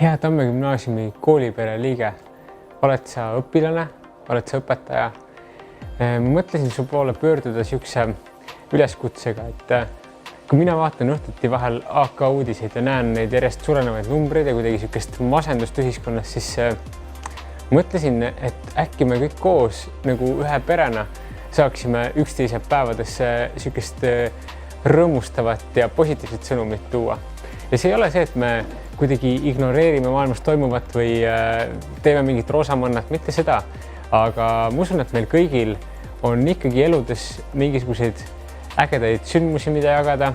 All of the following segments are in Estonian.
Hea Tamme Gümnaasiumi koolipere liige, oled sa õpilane, oled sa õpetaja? Ma mõtlesin su poole pöörduda niisuguse üleskutsega, et kui mina vaatan õhtuti vahel AK uudiseid ja näen neid järjest suurenevaid numbreid ja kuidagi niisugust masendust ühiskonnas, siis mõtlesin, et äkki me kõik koos nagu ühe perena saaksime üksteise päevadesse niisugust rõõmustavat ja positiivset sõnumit tuua. Ja see ei ole see, et me kuidagi ignoreerime maailmas toimuvat või teeme mingit roosamannat, mitte seda. Aga ma usun, et meil kõigil on ikkagi eludes mingisuguseid ägedaid sündmusi, mida jagada,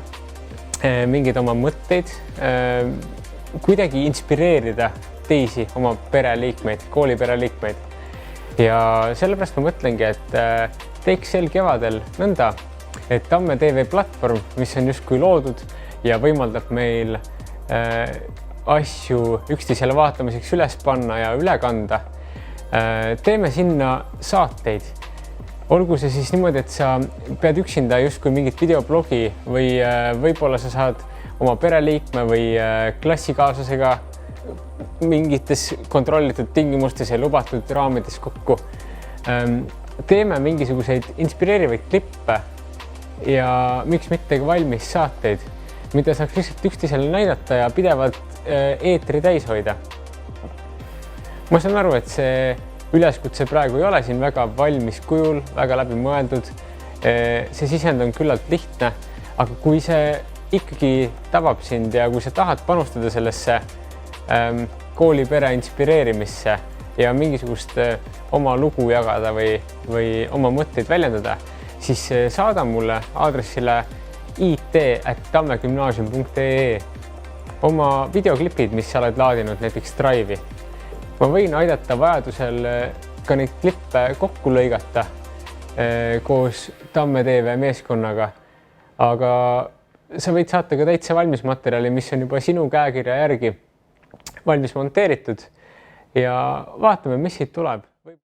mingeid oma mõtteid, kuidagi inspireerida teisi oma pereliikmeid, koolipereliikmeid. Ja sellepärast ma mõtlengi, et teeks sel kevadel nõnda, et Tamme TV platvorm, mis on justkui loodud ja võimaldab meil asju üksteisele vaatamiseks üles panna ja üle kanda. Teeme sinna saateid. Olgu see siis niimoodi, et sa pead üksinda justkui mingit videoblogi või võib-olla sa saad oma pereliikme või klassikaaslasega mingites kontrollitud tingimustes ja lubatud raamides kokku. Teeme mingisuguseid inspireerivaid klippe ja miks mitte ka valmis saateid, mida saaks lihtsalt üksteisele näidata ja pidevalt eetri täis hoida. Ma saan aru, et see üleskutse praegu ei ole siin väga valmis kujul, väga läbi mõeldud. See sisend on küllalt lihtne, aga kui see ikkagi tabab sind ja kui sa tahad panustada sellesse koolipere inspireerimisse ja mingisugust oma lugu jagada või oma mõtteid väljendada, siis saada mulle aadressile it@tammegümnaasium.ee oma videoklipid, mis sa oled laadinud näiteks Drive'i. Ma võin aidata vajadusel ka neid klippe kokku lõigata koos Tamme TV meeskonnaga, aga sa võid saata ka täitsa valmis materjali, mis on juba sinu käekirja järgi valmis monteeritud ja vaatame, mis siit tuleb.